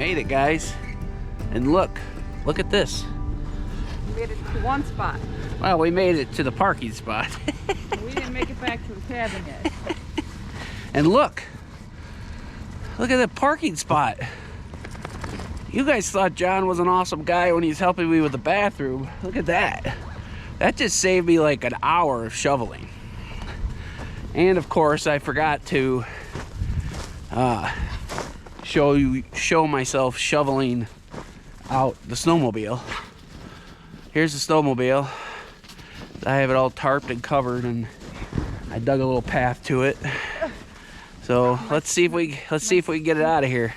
made it, guys. And look at this. We made it to one spot. Well, we made it to the parking spot. We didn't make it back to the cabin yet. And look at the parking spot. You guys thought John was an awesome guy when he's helping me with the bathroom. Look at that. That just saved me like an hour of shoveling. And of course, I forgot to show myself shoveling out the snowmobile. Here's the snowmobile. I have it all tarped and covered, and I dug a little path to it. So let's see if we can get it out of here.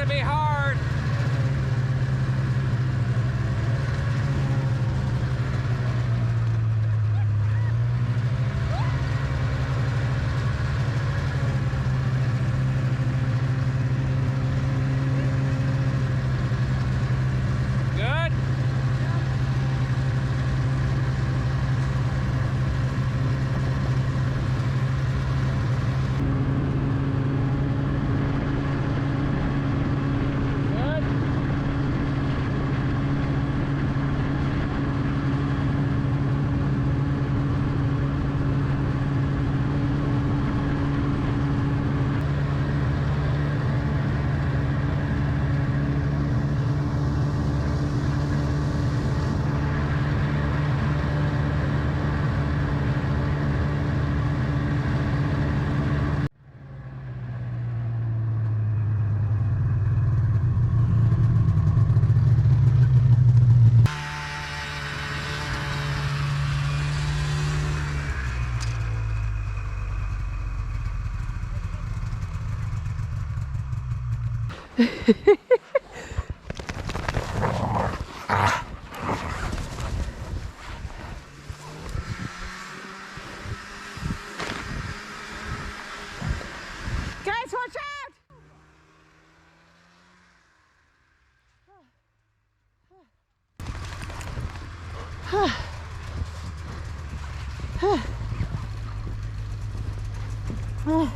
Be hard. Good. Guys, watch out! Whew.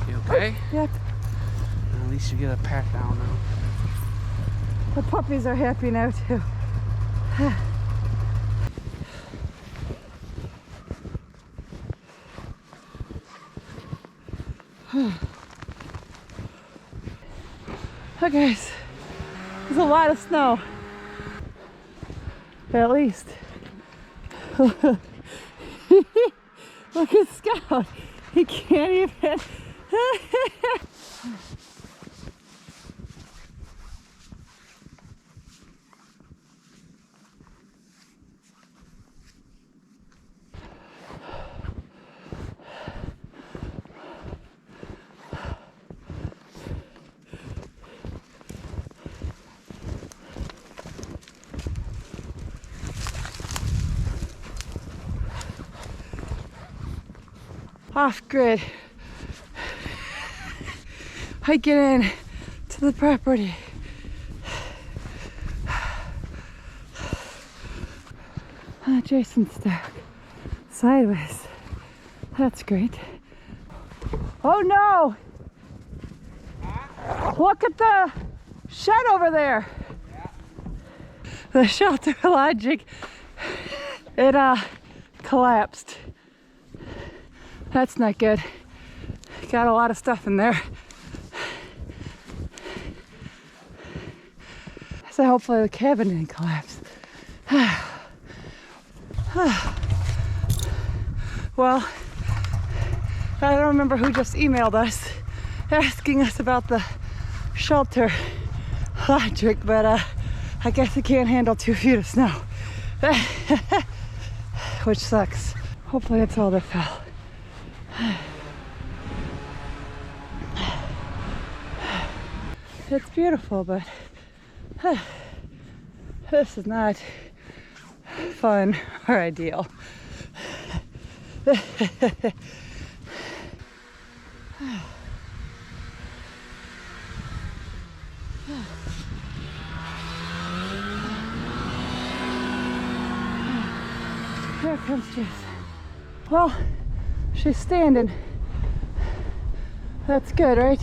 You okay? Yep. At least you get a pat down now. The puppies are happy now too. Okay, guys, there's a lot of snow. At least. Look at Scout. He can't even. Off grid. I get in to the property. Jason's stuck sideways. That's great. Oh no! Look at the shed over there. The shelter logic. It collapsed. That's not good. Got a lot of stuff in there. So hopefully the cabin didn't collapse. Well, I don't remember who just emailed us asking us about the shelter logic, but I guess it can't handle 2 feet of snow. Which sucks. Hopefully that's all that fell. It's beautiful, but this is not fun or ideal. Here comes Jess. Well, she's standing. That's good, right?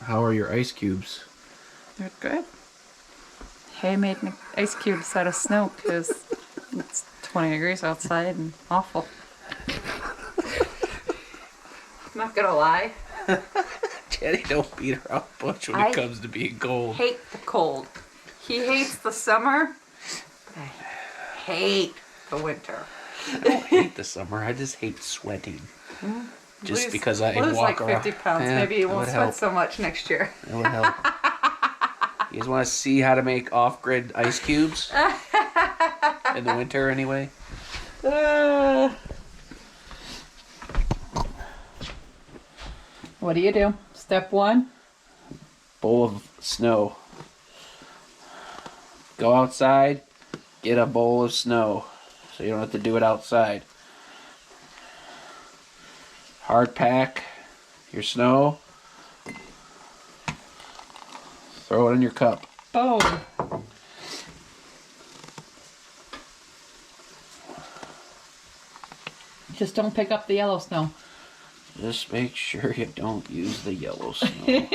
How are your ice cubes? They're good. Hay made ice cubes out of snow because it's 20 degrees outside and awful. I'm not gonna lie. Jenny, don't beat her up much when it comes to being cold. I hate the cold. He hates the summer, but I hate the winter. I don't hate the summer. I just hate sweating. Just because I lose walk like 50 around. pounds. Yeah, Maybe you won't sweat help. so much next year. It would help. You guys want to see how to make off-grid ice cubes? In the winter, anyway? What do you do? Step 1. Bowl of snow. Go outside, get a bowl of snow. So you don't have to do it outside. Hard pack your snow. Throw it in your cup. Boom. Just don't pick up the yellow snow. Just make sure you don't use the yellow snow.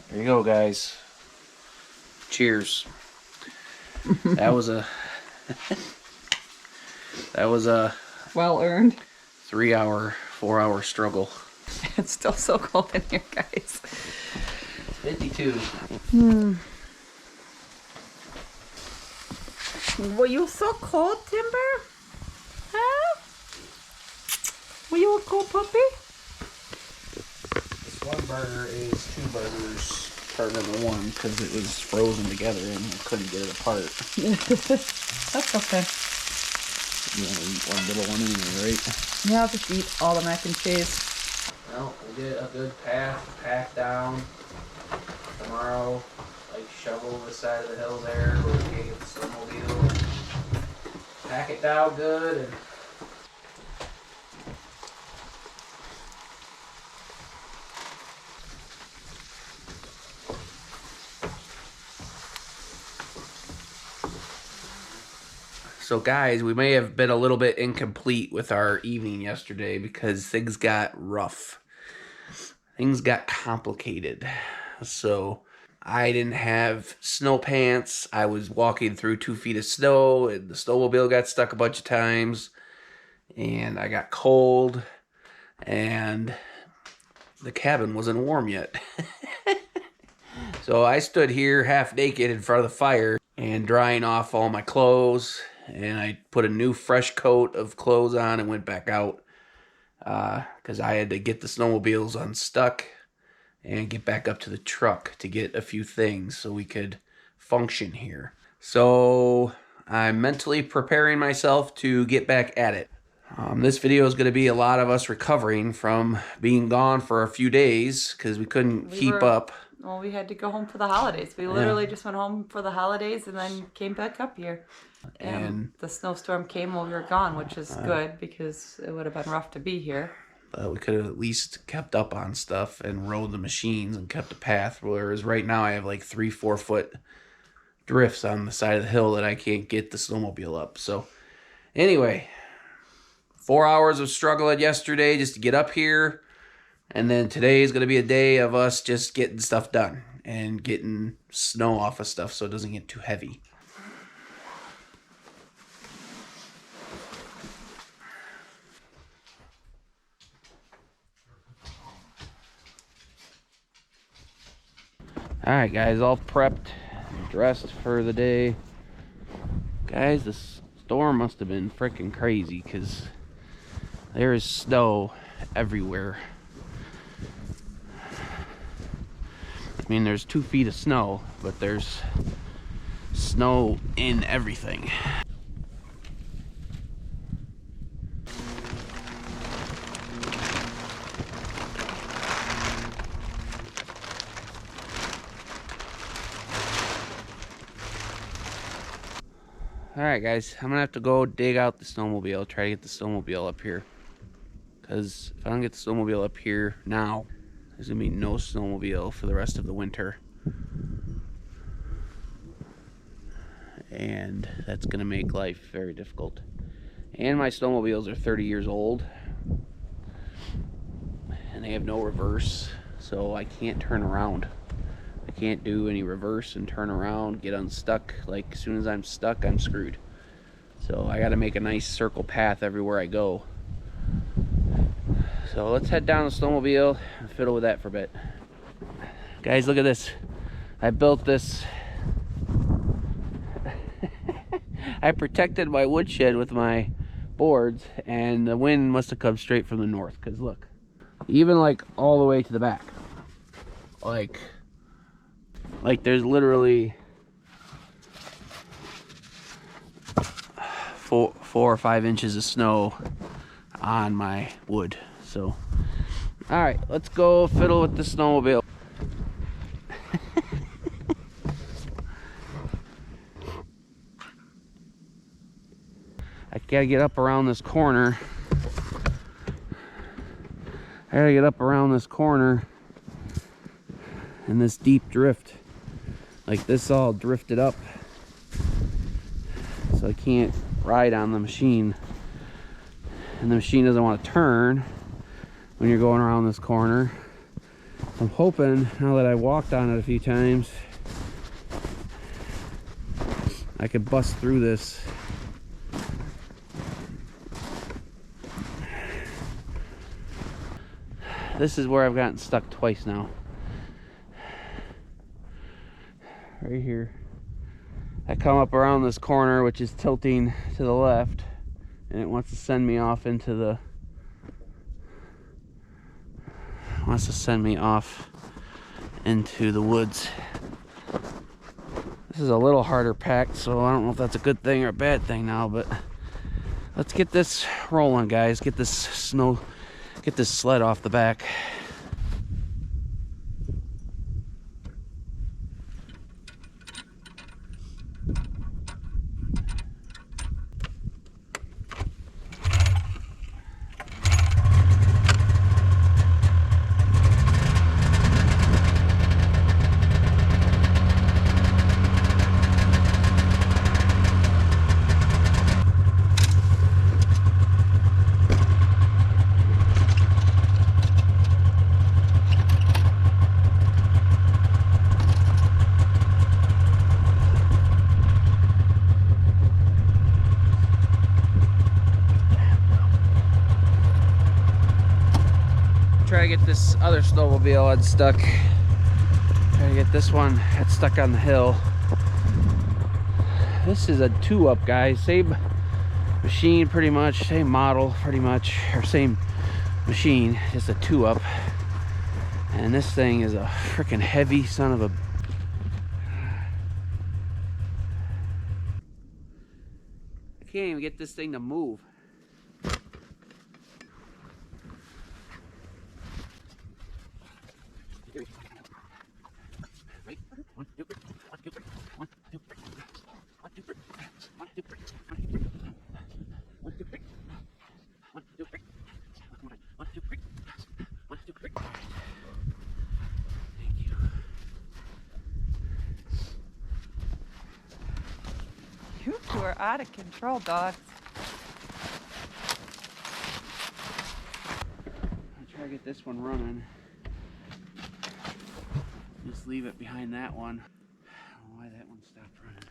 There you go, guys. Cheers. That was a Well earned. 3-hour, 4-hour struggle. It's still so cold in here, guys. 52. Were you so cold, Timber? Huh? Were you a cold puppy? This one burger is 2 burgers part of the one because it was frozen together and I couldn't get it apart. That's okay. You want to eat one little one anyway, right? Yeah, I'll just eat all the mac and cheese. Well, we'll get a good path packed down tomorrow. Like shovel the side of the hill there where we can get the snowmobile. Pack it down good and so guys, we may have been a little bit incomplete with our evening yesterday because things got rough. Things got complicated. So I didn't have snow pants. I was walking through 2 feet of snow and the snowmobile got stuck a bunch of times. And I got cold and the cabin wasn't warm yet. So I stood here half naked in front of the fire and drying off all my clothes. And I put a new fresh coat of clothes on and went back out because I had to get the snowmobiles unstuck and get back up to the truck to get a few things so we could function here. So I'm mentally preparing myself to get back at it. This video is going to be a lot of us recovering from being gone for a few days because we couldn't keep up. Well, we had to go home for the holidays. We literally just went home for the holidays and then came back up here. And the snowstorm came while we were gone, which is good because it would have been rough to be here. But we could have at least kept up on stuff and rode the machines and kept a path. Whereas right now I have like 3-4 foot drifts on the side of the hill that I can't get the snowmobile up. So anyway, 4 hours of struggling yesterday just to get up here. And then today is going to be a day of us just getting stuff done and getting snow off of stuff so it doesn't get too heavy. Alright guys, all prepped and dressed for the day. Guys, the storm must have been freaking crazy because there is snow everywhere. I mean, there's 2 feet of snow, but there's snow in everything. Alright guys, I'm gonna have to go dig out the snowmobile, try to get the snowmobile up here. Because if I don't get the snowmobile up here now, there's gonna be no snowmobile for the rest of the winter. And that's gonna make life very difficult. And my snowmobiles are 30 years old. And they have no reverse, so I can't turn around. I can't do any reverse and turn around, get unstuck. Like, as soon as I'm stuck, I'm screwed. So I gotta make a nice circle path everywhere I go. So let's head down the snowmobile and fiddle with that for a bit. Guys, look at this. I built this. I protected my woodshed with my boards, and the wind must have come straight from the north, because look, even like all the way to the back. Like there's literally 4 or 5 inches of snow on my wood. So, all right, let's go fiddle with the snowmobile. I gotta get up around this corner. I gotta get up around this corner in this deep drift. Like this all drifted up. So I can't ride on the machine, and the machine doesn't want to turn when you're going around this corner. So I'm hoping, now that I walked on it a few times, I could bust through this. This is where I've gotten stuck twice now. Right here. I come up around this corner, which is tilting to the left, and it wants to send me off into the woods. This is a little harder packed, so I don't know if that's a good thing or a bad thing now, but let's get this rolling, guys. Get this sled off the back. Try to get this other snowmobile unstuck. Try to get this one that's stuck on the hill. This is a 2-up, guys. Same machine pretty much, same model pretty much, or same machine, just a 2-up. And this thing is a freaking heavy son of a... I can't even get this thing to move. You two are out of control, dogs. I'll try to get this one running. Just leave it behind that one. I don't know why that one stopped running.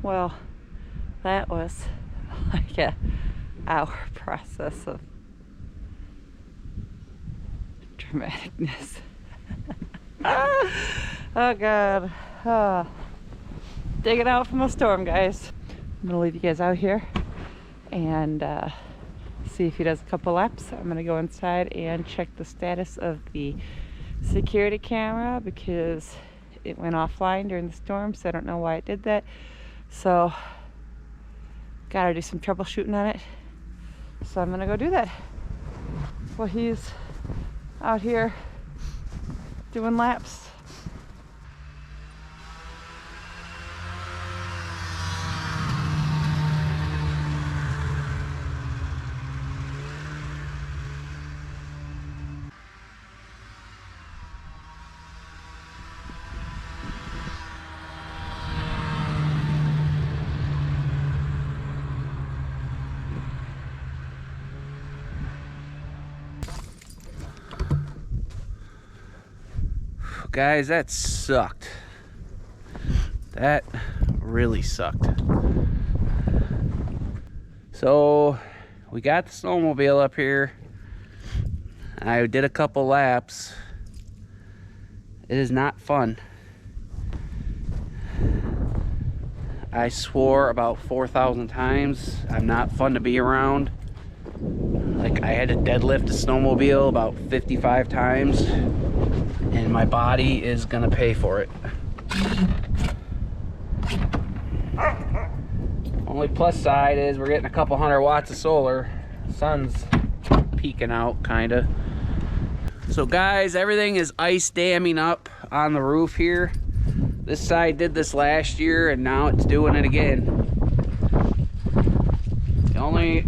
Well, that was like a hour process of dramaticness. Oh God. Digging out from the storm, guys. I'm gonna leave you guys out here and see if he does a couple laps. I'm gonna go inside and check the status of the security camera because it went offline during the storm, so I don't know why it did that. So gotta do some troubleshooting on it. So I'm gonna go do that. while he's out here doing laps. Guys, that sucked. That really sucked. So we got the snowmobile up here. I did a couple laps. It is not fun. I swore about 4,000 times. I'm not fun to be around. Like, I had to deadlift a snowmobile about 55 times. And my body is gonna pay for it. Only plus side is we're getting a couple 100 watts of solar. Sun's peeking out, kinda. So guys, everything is ice damming up on the roof here. This side did this last year and now it's doing it again. The only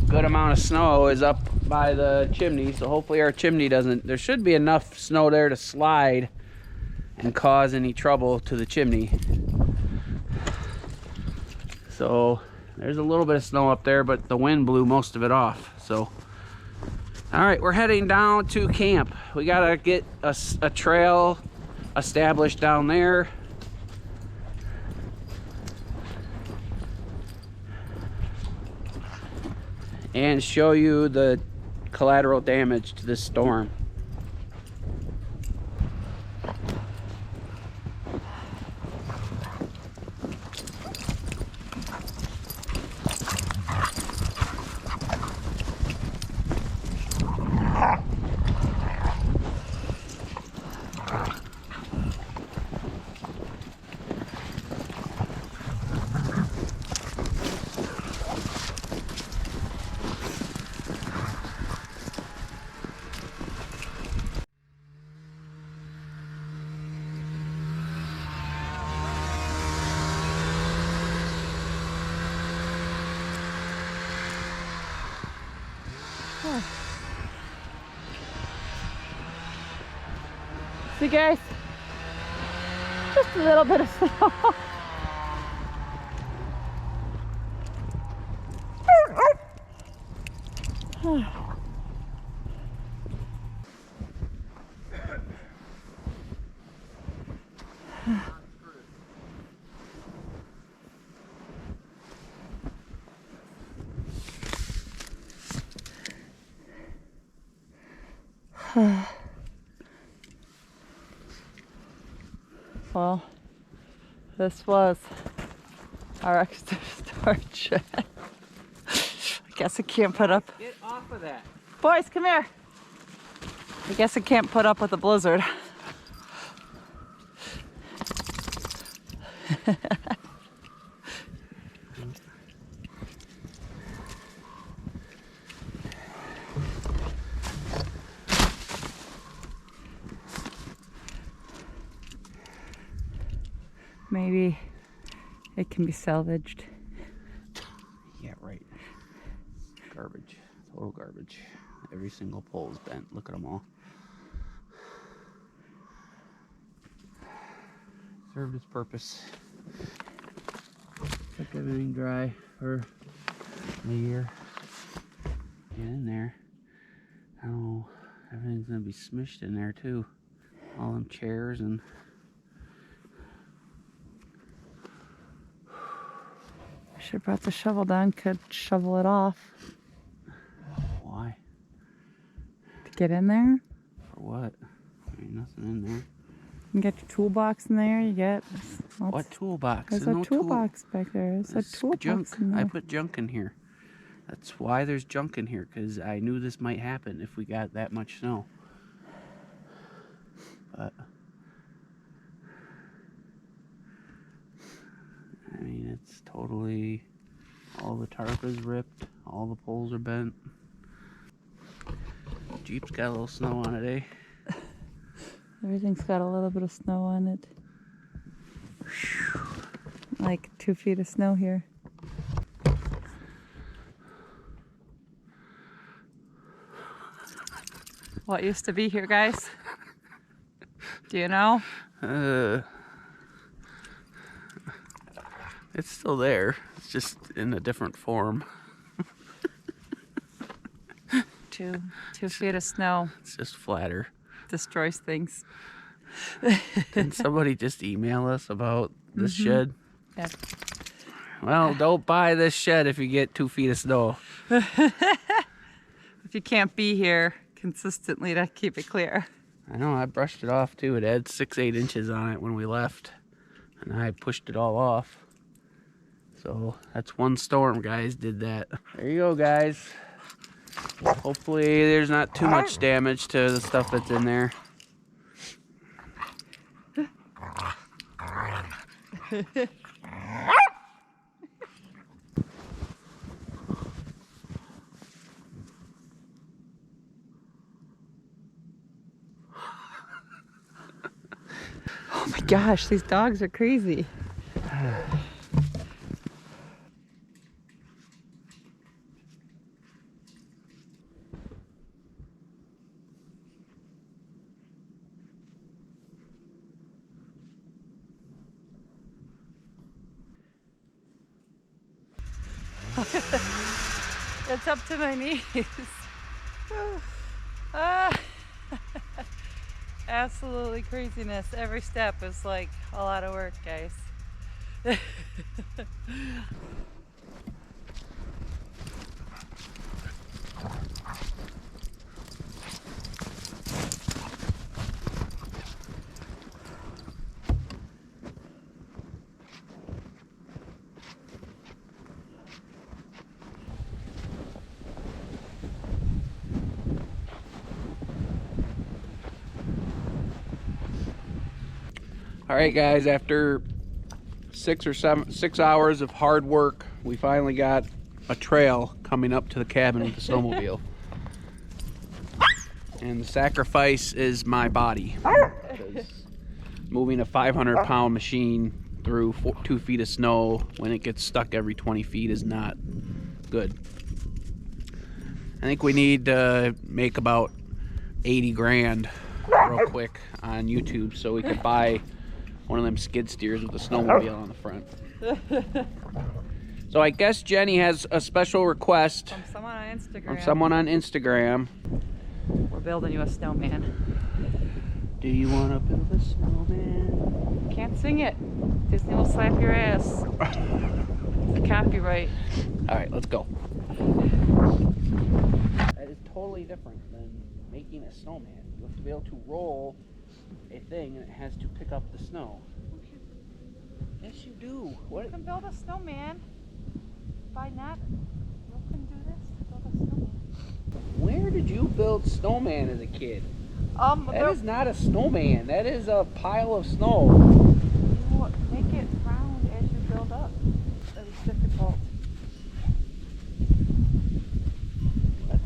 good amount of snow is up by the chimney, so hopefully our chimney doesn't, there should be enough snow there to slide and cause any trouble to the chimney. So there's a little bit of snow up there, but the wind blew most of it off. So all right, we're heading down to camp. We gotta get a trail established down there. And show you the collateral damage to this storm. See guys, just a little bit of snow. Well, this was our extra storage shed. I guess I can't put up. Get off of that. Boys, come here. I guess I can't put up with a blizzard. Maybe it can be salvaged. Yeah, right. Garbage. Total garbage. Every single pole is bent. Look at them all. Served its purpose. Kept everything dry for a year. Get in there. Oh, everything's gonna be smushed in there too. All them chairs and Should have brought the shovel down, could shovel it off. why? To get in there. For what? There ain't nothing in there. You get your toolbox in there, you get... What toolbox? There's a toolbox back there. There's a toolbox junk. in there. I put junk in here. That's why there's junk in here, because I knew this might happen if we got that much snow. But I mean, it's totally, all the tarp is ripped, all the poles are bent. Jeep's got a little snow on it, eh? Everything's got a little bit of snow on it. Like 2 feet of snow here. What used to be here, guys? Do you know? It's still there. It's just in a different form. 2 feet of snow It's just flatter. destroys things. Didn't somebody just email us about this shed? Yeah. Well, don't buy this shed if you get 2 feet of snow. If you can't be here consistently to keep it clear. I know, I brushed it off too. It had 6-8 inches on it when we left, and I pushed it all off. So that's one storm, guys, did that. There you go, guys. Hopefully there's not too much damage to the stuff that's in there. Oh my gosh, these dogs are crazy. It's up to my knees. Absolutely craziness. Every step is like a lot of work, guys. All right, guys, after 6 hours of hard work, we finally got a trail coming up to the cabin with the snowmobile. And the sacrifice is my body. Because moving a 500-pound machine through 2 feet of snow when it gets stuck every 20 feet is not good. I think we need to make about 80 grand real quick on YouTube so we can buy one of them skid steers with a snowmobile on the front. So I guess Jenny has a special request From someone on Instagram. from someone on Instagram. We're building you a snowman. Do you want to build a snowman? Can't sing it. Disney will slap your ass. It's a copyright. All right, let's go. That is totally different than making a snowman. You have to be able to roll a thing and it has to pick up the snow. Yes, you do. What? You can build a snowman by not. You can do this. Build a snowman. Where did you build snowman as a kid? That is not a snowman. That is a pile of snow. You make it round as you build up. That was difficult. What?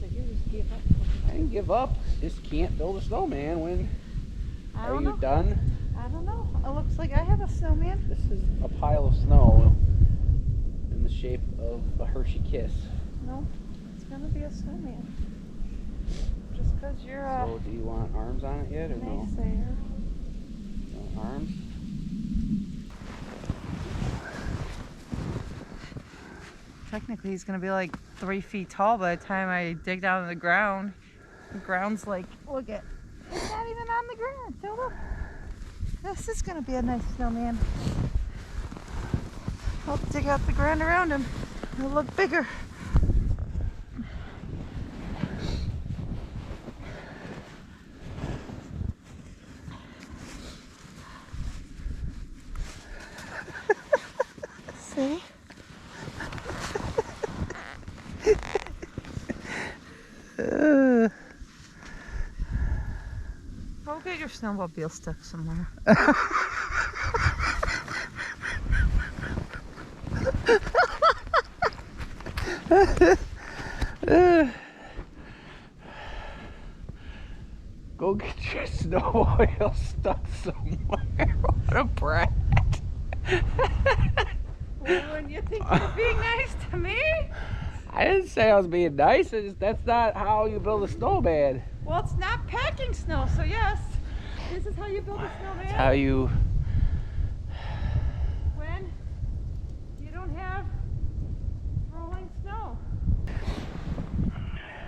So you just gave up. I didn't give up. Just can't build a snowman when. I Are don't you know. done? I don't know. It looks like I have a snowman. This is a pile of snow in the shape of a Hershey Kiss. No, it's gonna be a snowman. Just because you're a So, do you want arms on it yet or no? naysayer. No arms? Technically, he's gonna be like 3 feet tall by the time I dig down to the ground. The ground's like, look at, it's not even on the ground. So look, this is gonna be a nice snowman. I'll dig out the ground around him. It'll look bigger. See? Go get your snowmobile stuck somewhere. Go get your snowmobile stuck somewhere. What a brat. Well, when you think you're being nice to me? I didn't say I was being nice. That's not how you build a snowman. Well, it's not packing snow, so yes. This is how you build a snowman. It's how you... When you don't have rolling snow.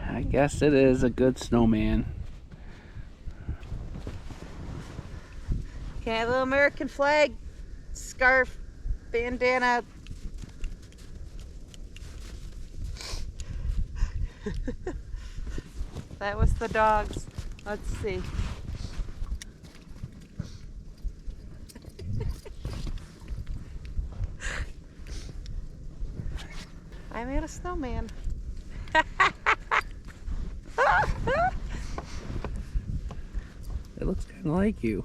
I guess it is a good snowman. Okay, a little American flag, scarf, bandana. That was the dogs. Let's see. I made a snowman. It looks kind of like you.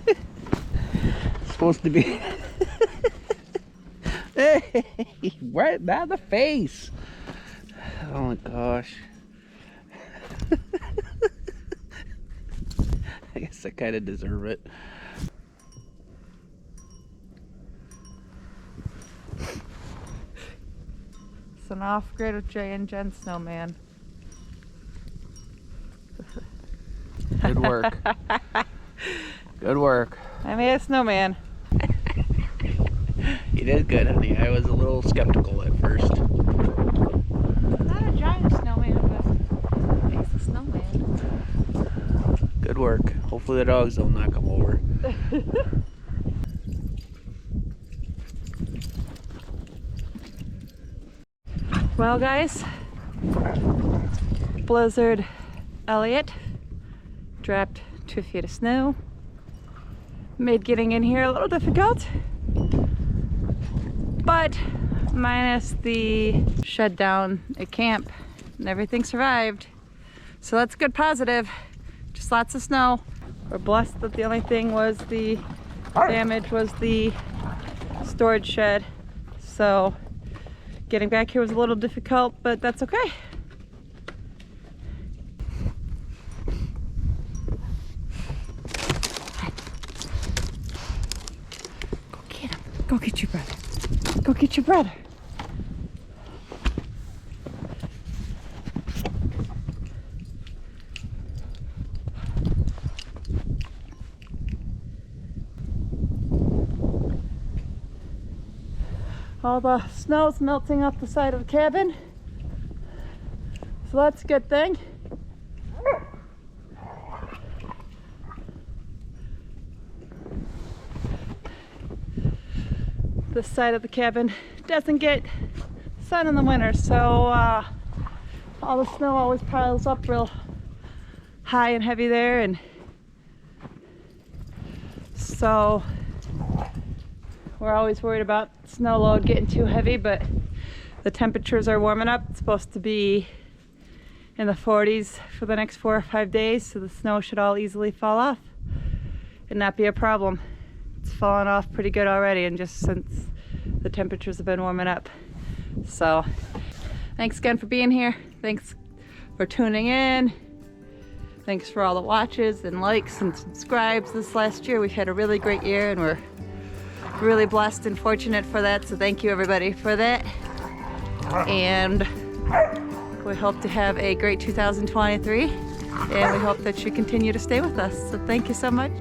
It's supposed to be... Hey, right now the face. Oh my gosh. I guess I kind of deserve it. It's an off-grid with Jay and Jen snowman. Good work. Good work. I made a snowman. You did good, honey. I was a little skeptical at first. Not a giant snowman, but it's a snowman. Good work. Hopefully the dogs don't knock them over. Well, guys, Blizzard Elliot dropped 2 feet of snow. Made getting in here a little difficult, but minus the shutdown at camp and everything survived. So that's good positive. Just lots of snow. We're blessed that the only thing was the damage was the storage shed. So getting back here was a little difficult, but that's okay. Go get him. Go get your brother. Go get your brother. All the snow's melting off the side of the cabin, so that's a good thing. This side of the cabin doesn't get sun in the winter, so all the snow always piles up real high and heavy there, and so we're always worried about snow load getting too heavy, but the temperatures are warming up. It's supposed to be in the 40s for the next 4 or 5 days, so the snow should all easily fall off and not be a problem. It's fallen off pretty good already, and just since the temperatures have been warming up. So thanks again for being here. Thanks for tuning in. Thanks for all the watches and likes and subscribes this last year. We've had a really great year, and we're really blessed and fortunate for that, so thank you everybody for that, and we hope to have a great 2023, and we hope that you continue to stay with us, so thank you so much.